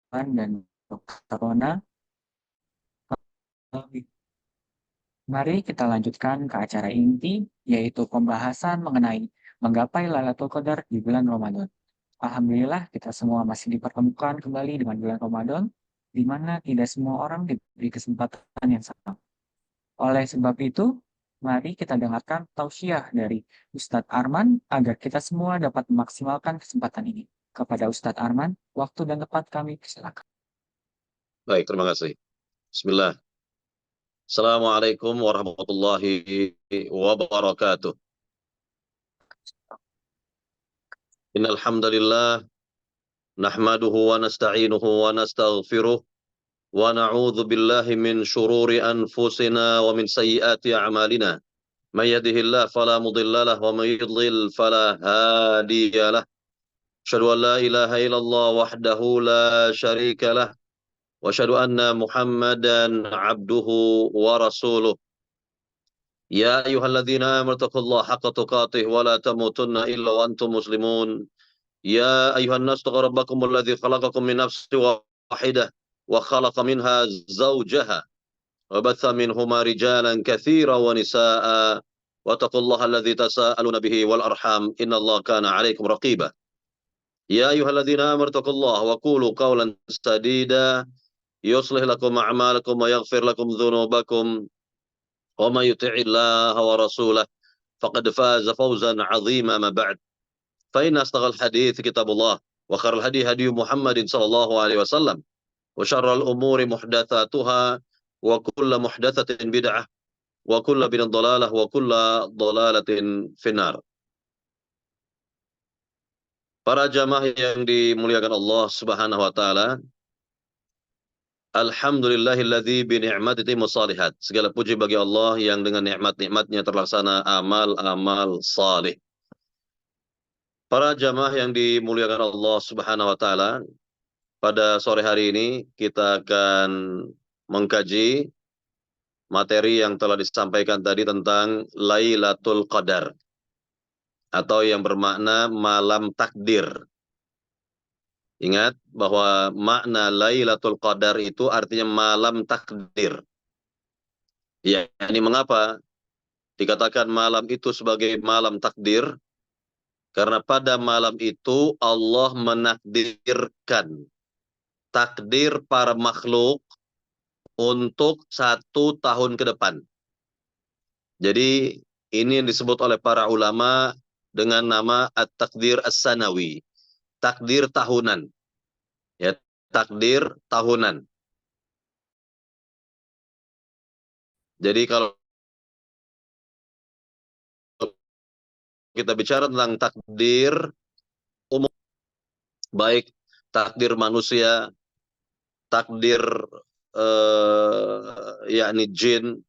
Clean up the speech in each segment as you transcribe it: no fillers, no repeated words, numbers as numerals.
dan Dr. Rona. Mari kita lanjutkan ke acara inti, yaitu pembahasan mengenai menggapai Lailatul Qadar di bulan Ramadan. Alhamdulillah, kita semua masih dipertemukan kembali dengan bulan Ramadan, di mana tidak semua orang diberi kesempatan yang sama. Oleh sebab itu, mari kita dengarkan tausiah dari Ustadz Arman agar kita semua dapat memaksimalkan kesempatan ini. Kepada Ustadz Arman, waktu dan tempat kami silakan. Baik, terima kasih. Bismillah. Assalamualaikum warahmatullahi wabarakatuh. Innal hamdalillah nahmaduhu wa nasta'inuhu wa nastaghfiruh wa na'udzu billahi min shururi anfusina wa min sayyiati a'malina. May yahdihillahu fala mudilla lahu wa may yudlil fala hadiya lahu. Asyhadu an la ilaha illallah wahdahu la syarika lah wa asyhadu anna Muhammadan abduhu wa rasuluh. يا أيها الذين آمنوا اتقوا الله حق تقاته ولا تموتن إلا وأنتم مسلمون يا أيها الناس اتقوا ربكم الذي خلقكم من نفس واحدة وخلق منها زوجها وبث منهما رجالا كثيرا ونساء واتقوا الله الذي تساءلون به والأرحام إن الله كان عليكم رقيبا يا أيها الذين آمنوا اتقوا الله وقولوا قولا سديدا يصلح لكم أعمالكم ويغفر لكم ذنوبكم وما يطع الله ورسوله فقد فاز فوزا عظيما. ما بعد فإن أصدق الحديث كتاب الله وخير الهدي هدي محمد صلى الله عليه وسلم وشر الأمور محدثاتها وكل محدثة بدعة وكل بدعة ضلالة وكل ضلالة في النار. Para jamaah yang dimuliakan Allah Subhanahu wa taala, alhamdulillahilladzi bi ni'matihi musalihat. Segala puji bagi Allah yang dengan nikmat-nikmatnya terlaksana amal-amal saleh. Para jamaah yang dimuliakan Allah Subhanahu wa taala, pada sore hari ini kita akan mengkaji materi yang telah disampaikan tadi tentang Lailatul Qadar atau yang bermakna malam takdir. Ingat bahwa makna Lailatul Qadar itu artinya malam takdir. Ya, ini mengapa dikatakan malam itu sebagai malam takdir? Karena pada malam itu Allah menakdirkan takdir para makhluk untuk 1 tahun ke depan. Jadi ini yang disebut oleh para ulama dengan nama at-takdir as-sanawi, takdir tahunan. Ya, takdir tahunan. Jadi kalau kita bicara tentang takdir umum, baik takdir manusia, takdir yakni jin,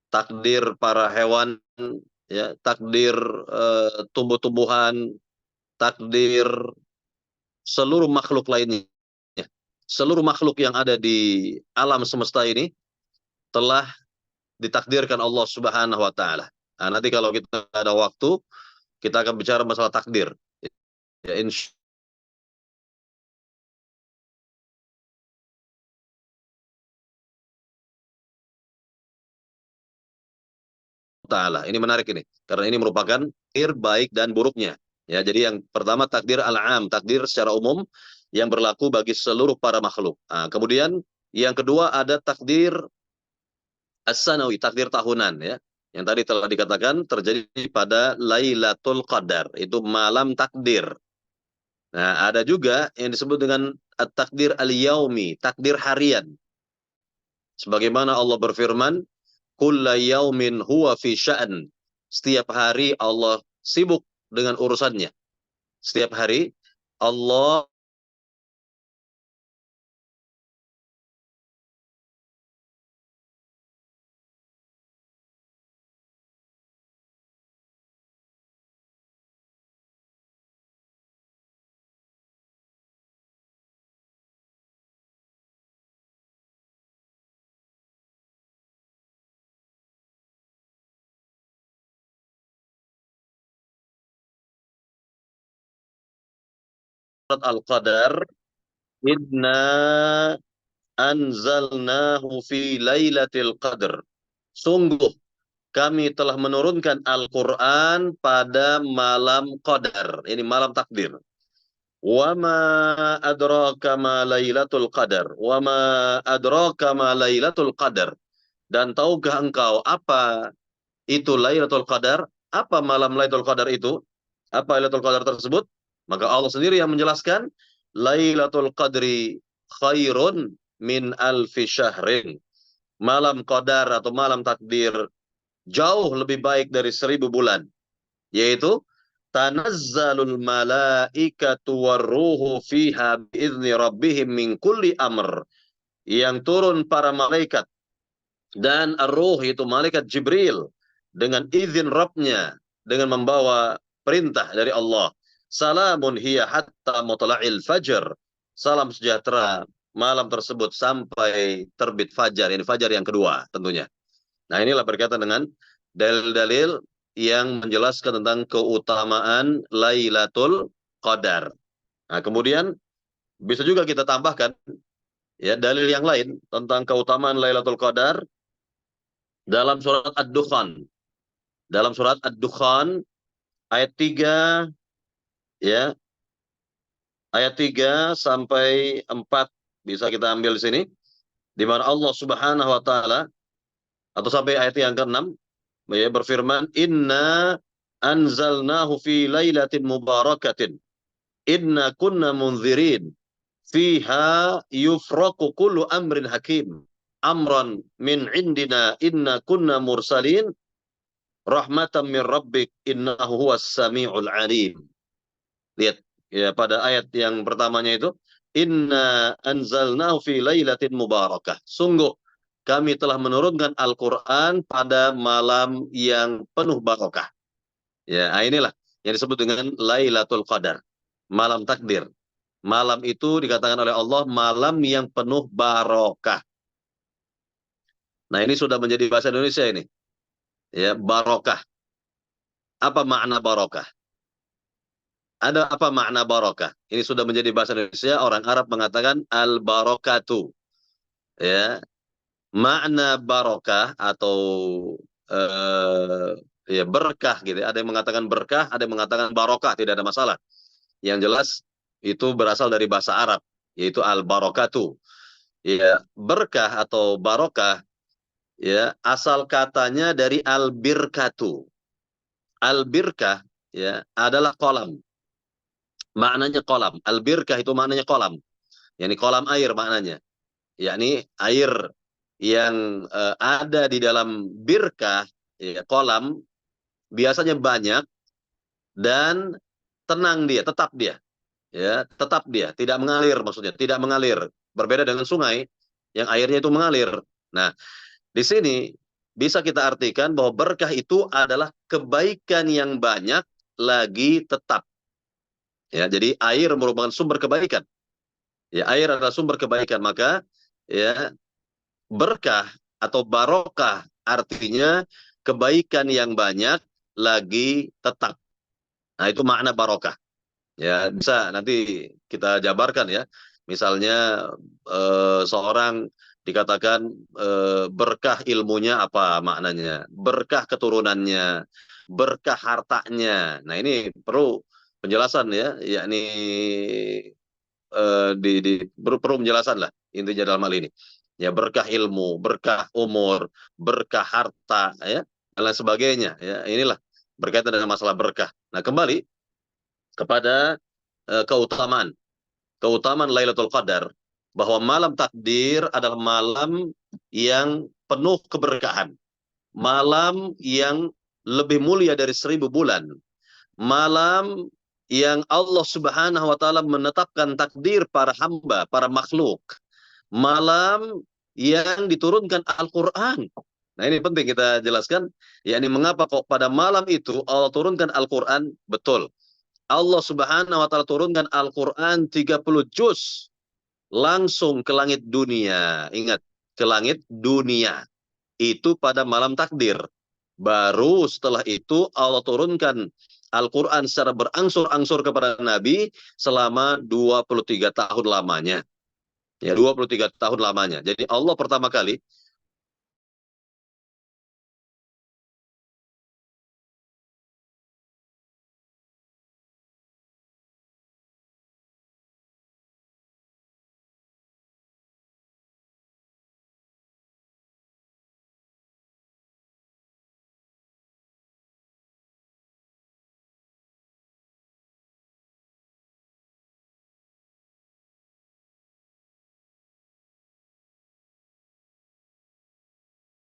takdir para hewan, ya, takdir tumbuh-tumbuhan, takdir seluruh makhluk lainnya. Seluruh makhluk yang ada di alam semesta ini telah ditakdirkan Allah Subhanahu wa taala. Nah, nanti kalau kita ada waktu, kita akan bicara masalah takdir. Ya, insya taala. Ini menarik ini, karena ini merupakan takdir baik dan buruknya. Ya, jadi yang pertama takdir al-am, takdir secara umum yang berlaku bagi seluruh para makhluk. Nah, kemudian yang kedua ada takdir as-sanawi, takdir tahunan, ya. Yang tadi telah dikatakan terjadi pada Lailatul Qadar, itu malam takdir. Nah, ada juga yang disebut dengan takdir al-yaumi, takdir harian. Sebagaimana Allah berfirman, kulla yaumin huwa fi sya'an. Setiap hari Allah sibuk dengan urusannya. Setiap hari Allah Al-Qadar Inna anzalnahu fi lailatul qadr. Sungguh kami telah menurunkan Al-Quran pada malam qadar. Ini malam takdir. Wa ma adraka ma lailatul qadar. Wa ma adraka ma lailatul qadar. Dan tahukah engkau apa itu Lailatul Qadar? Apa malam Lailatul Qadar itu? Apa Lailatul Qadar tersebut? Maka Allah sendiri yang menjelaskan, Lailatul Qadri khairun min alfi syahrin. Malam Qadar atau malam takdir jauh lebih baik dari 1000 bulan. Yaitu, tanazzalul malaikatu warruhu fiha biizni rabbihim min kulli amr. Yang turun para malaikat dan ar-ruh itu malaikat Jibril dengan izin Rabbnya, dengan membawa perintah dari Allah. Salamun hiya hatta matla'il fajr. Salam sejahtera malam tersebut sampai terbit fajar. Ini fajar yang kedua tentunya. Nah, inilah berkaitan dengan dalil-dalil yang menjelaskan tentang keutamaan Lailatul Qadar. Nah, kemudian bisa juga kita tambahkan ya dalil yang lain tentang keutamaan Lailatul Qadar dalam surat Ad-Dukhan. Dalam surat Ad-Dukhan ayat 3 ya, ayat 3 sampai 4 bisa kita ambil di sini, di mana Allah Subhanahu wa taala, atau sampai ayat yang ke-6 ya, berfirman, "Inna anzalnahu fi lailatin mubarakatin. Inna kunna munzirin. Fiha yufraqu kullu amrin hakim. Amran min indina inna kunna mursalin. Rahmatan min rabbik innahu huwas samiul alim." Lihat ya, pada ayat yang pertamanya itu, inna anzalnahu fi lailatin mubarakah. Sungguh kami telah menurunkan Al-Qur'an pada malam yang penuh barakah. Ya, inilah yang disebut dengan Lailatul Qadar, malam takdir. Malam itu dikatakan oleh Allah malam yang penuh barokah. Nah, ini sudah menjadi bahasa Indonesia ini. Ya, barokah. Apa makna barokah? Ada apa makna barokah? Ini sudah menjadi bahasa Indonesia. Orang Arab mengatakan al-barokatu. Ya, makna barokah atau ya berkah gitu. Ada yang mengatakan berkah, ada yang mengatakan barokah. Tidak ada masalah. Yang jelas itu berasal dari bahasa Arab, yaitu al-barokatu. Ya, berkah atau barokah ya asal katanya dari al-birkatu. Al-birkah ya adalah kolam. Maknanya kolam. Al-birkah itu maknanya kolam. Yani kolam air maknanya. Yakni air yang ada di dalam birkah, ya, kolam, biasanya banyak dan tenang dia, tetap dia. Ya, tetap dia, tidak mengalir maksudnya, tidak mengalir. Berbeda dengan sungai yang airnya itu mengalir. Nah, di sini bisa kita artikan bahwa berkah itu adalah kebaikan yang banyak lagi tetap. Ya, jadi air merupakan sumber kebaikan. Ya, air adalah sumber kebaikan, maka ya berkah atau barokah artinya kebaikan yang banyak lagi tetap. Nah, itu makna barokah. Ya, bisa nanti kita jabarkan ya. Misalnya seorang dikatakan berkah ilmunya apa maknanya? Berkah keturunannya, berkah hartanya. Nah, ini perlu penjelasan ya, yakni perlu penjelasan lah intinya dalam hal ini. Ya, berkah ilmu, berkah umur, berkah harta, ya, dan lain sebagainya. Ya, inilah berkaitan dengan masalah berkah. Nah, kembali kepada keutamaan. Keutamaan Lailatul Qadar, bahwa malam takdir adalah malam yang penuh keberkahan. Malam yang lebih mulia dari 1000 bulan. Malam yang Allah Subhanahu wa taala menetapkan takdir para hamba, para makhluk. Malam yang diturunkan Al-Qur'an. Nah, ini penting kita jelaskan, yakni mengapa kok pada malam itu Allah turunkan Al-Qur'an. Betul. Allah Subhanahu wa taala turunkan Al-Qur'an 30 juz langsung ke langit dunia. Ingat, ke langit dunia. Itu pada malam takdir. Baru setelah itu Allah turunkan Al-Quran secara berangsur-angsur kepada Nabi selama 23 tahun lamanya. Ya, 23 tahun lamanya. Jadi Allah pertama kali